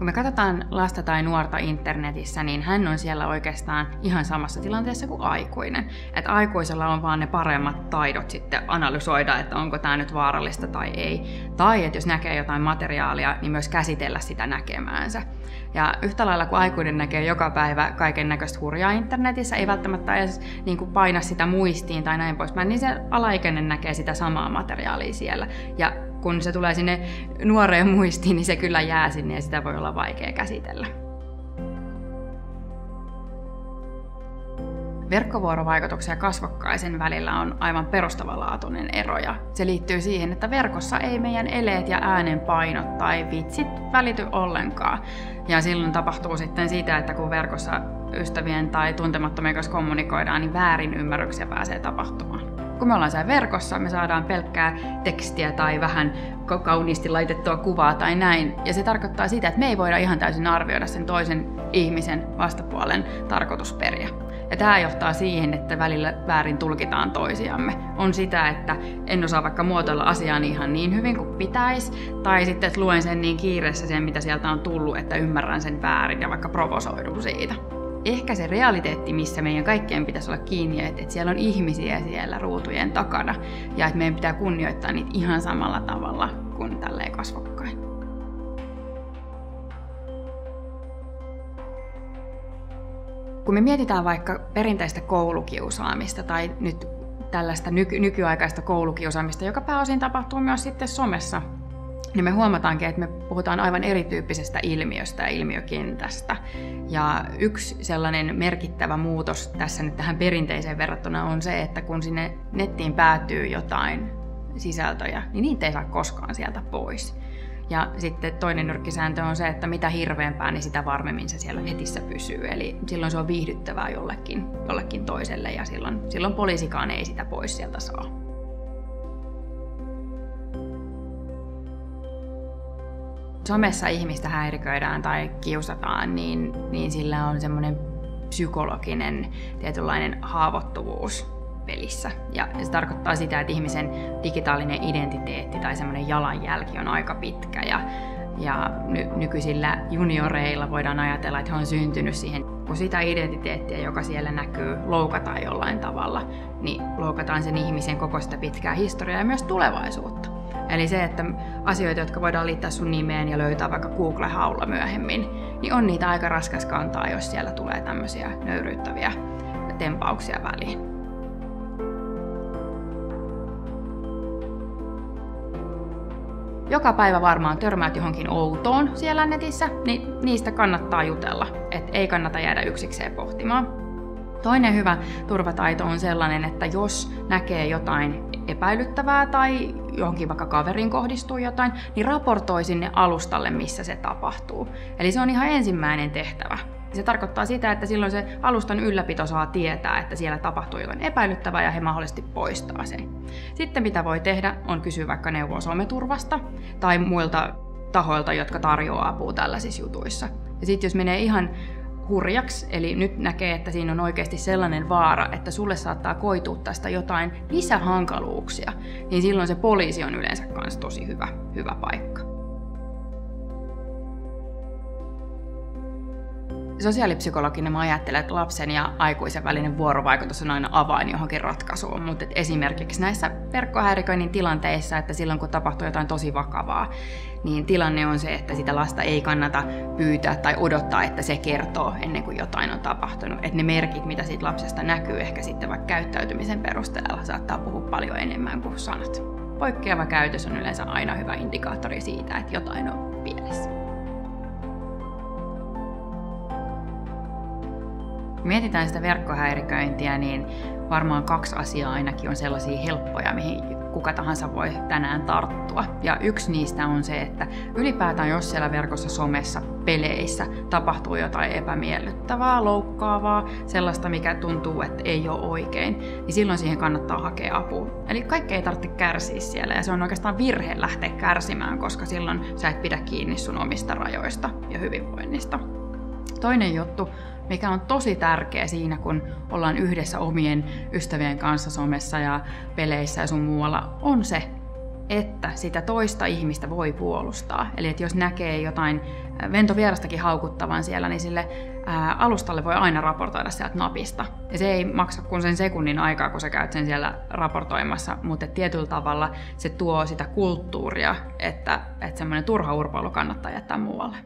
Kun me katsotaan lasta tai nuorta internetissä, niin hän on siellä oikeastaan ihan samassa tilanteessa kuin aikuinen. Että aikuisella on vaan ne paremmat taidot sitten analysoida, että onko tämä nyt vaarallista tai ei. Tai että jos näkee jotain materiaalia, niin myös käsitellä sitä näkemäänsä. Ja yhtä lailla kun aikuinen näkee joka päivä kaiken näköistä hurjaa internetissä, ei välttämättä edes niin kuin paina sitä muistiin tai näin poispäin, niin se alaikäinen näkee sitä samaa materiaalia siellä. Ja kun se tulee sinne nuoreen muistiin, niin se kyllä jää sinne ja sitä voi olla vaikea käsitellä. Verkkovuorovaikutuksen ja kasvokkaisen välillä on aivan perustavanlaatuinen ero ja se liittyy siihen, että verkossa ei meidän eleet ja äänenpainot tai vitsit välity ollenkaan. Ja silloin tapahtuu sitten sitä, että kun verkossa ystävien tai tuntemattomien kanssa kommunikoidaan, niin väärinymmärryksiä pääsee tapahtumaan. Kun me ollaan siellä verkossa, me saadaan pelkkää tekstiä tai vähän kauniisti laitettua kuvaa tai näin. Ja se tarkoittaa sitä, että me ei voida ihan täysin arvioida sen toisen ihmisen vastapuolen tarkoitusperiä. Ja tämä johtaa siihen, että välillä väärin tulkitaan toisiamme. On sitä, että en osaa vaikka muotoilla asiaa ihan niin hyvin kuin pitäisi, tai sitten että luen sen niin kiireessä sen, mitä sieltä on tullut, että ymmärrän sen väärin ja vaikka provosoidun siitä. Ehkä se realiteetti, missä meidän kaikkien pitäisi olla kiinni, että siellä on ihmisiä siellä ruutujen takana, ja että meidän pitää kunnioittaa niitä ihan samalla tavalla kuin tälleen kasvokkain. Kun me mietitään vaikka perinteistä koulukiusaamista tai nyt tällaista nykyaikaista koulukiusaamista, joka pääosin tapahtuu myös sitten somessa, niin me huomataankin, että me puhutaan aivan erityyppisestä ilmiöstä ja ilmiökentästä. Ja yksi sellainen merkittävä muutos tässä nyt tähän perinteiseen verrattuna on se, että kun sinne nettiin päätyy jotain sisältöjä, niin niitä ei saa koskaan sieltä pois. Ja sitten toinen nyrkkisääntö on se, että mitä hirveämpää, niin sitä varmemmin se siellä netissä pysyy. Eli silloin se on viihdyttävää jollekin toiselle ja silloin poliisikaan ei sitä pois sieltä saa. Somessa ihmistä häiriköidään tai kiusataan, niin sillä on semmoinen psykologinen tietynlainen haavoittuvuus pelissä. Ja se tarkoittaa sitä, että ihmisen digitaalinen identiteetti tai semmoinen jalanjälki on aika pitkä. Ja nykyisillä junioreilla voidaan ajatella, että he on syntynyt siihen, kun sitä identiteettiä, joka siellä näkyy, loukataan jollain tavalla, niin loukataan sen ihmisen koko sitä pitkää historiaa ja myös tulevaisuutta. Eli se, että asioita, jotka voidaan liittää sun nimeen ja löytää vaikka Google-haulla myöhemmin, niin on niitä aika raskas kantaa, jos siellä tulee tämmöisiä nöyryyttäviä tempauksia väliin. Joka päivä varmaan törmäät johonkin outoon siellä netissä, niin niistä kannattaa jutella, et ei kannata jäädä yksikseen pohtimaan. Toinen hyvä turvataito on sellainen, että jos näkee jotain epäilyttävää tai johonkin vaikka kaveriin kohdistuu jotain, niin raportoi sinne alustalle, missä se tapahtuu. Eli se on ihan ensimmäinen tehtävä. Se tarkoittaa sitä, että silloin se alustan ylläpito saa tietää, että siellä tapahtuu jotain epäilyttävää ja he mahdollisesti poistaa sen. Sitten mitä voi tehdä, on kysyä vaikka neuvoa someturvasta tai muilta tahoilta, jotka tarjoaa apua tällaisissa jutuissa. Ja sitten jos menee ihan hurjaksi, eli nyt näkee, että siinä on oikeasti sellainen vaara, että sulle saattaa koitua tästä jotain lisähankaluuksia, niin silloin se poliisi on yleensä myös tosi hyvä paikka. Sosiaalipsykologina mä ajattelen, että lapsen ja aikuisen välinen vuorovaikutus on aina avain johonkin ratkaisuun, mutta esimerkiksi näissä verkkohäiriköinnin tilanteissa, että silloin kun tapahtuu jotain tosi vakavaa, niin tilanne on se, että sitä lasta ei kannata pyytää tai odottaa, että se kertoo ennen kuin jotain on tapahtunut. Että ne merkit, mitä siitä lapsesta näkyy ehkä sitten vaikka käyttäytymisen perusteella, saattaa puhua paljon enemmän kuin sanat. Poikkeava käytös on yleensä aina hyvä indikaattori siitä, että jotain on pielessä. Mietitään sitä verkkohäiriköintiä, niin varmaan 2 asiaa ainakin on sellaisia helppoja, mihin kuka tahansa voi tänään tarttua. Ja yksi niistä on se, että ylipäätään jos siellä verkossa, somessa, peleissä tapahtuu jotain epämiellyttävää, loukkaavaa, sellaista, mikä tuntuu, että ei ole oikein, niin silloin siihen kannattaa hakea apua. Eli kaikkea ei tarvitse kärsiä siellä ja se on oikeastaan virhe lähteä kärsimään, koska silloin sä et pidä kiinni sun omista rajoista ja hyvinvoinnista. Toinen juttu, mikä on tosi tärkeä siinä, kun ollaan yhdessä omien ystävien kanssa somessa ja peleissä ja sun muualla, on se, että sitä toista ihmistä voi puolustaa. Eli että jos näkee jotain ventovierastakin haukuttavan siellä, niin sille alustalle voi aina raportoida sieltä napista. Ja se ei maksa kuin sen sekunnin aikaa, kun sä käyt sen siellä raportoimassa, mutta tietyllä tavalla se tuo sitä kulttuuria, että semmoinen turha urpailu kannattaa jättää muualle.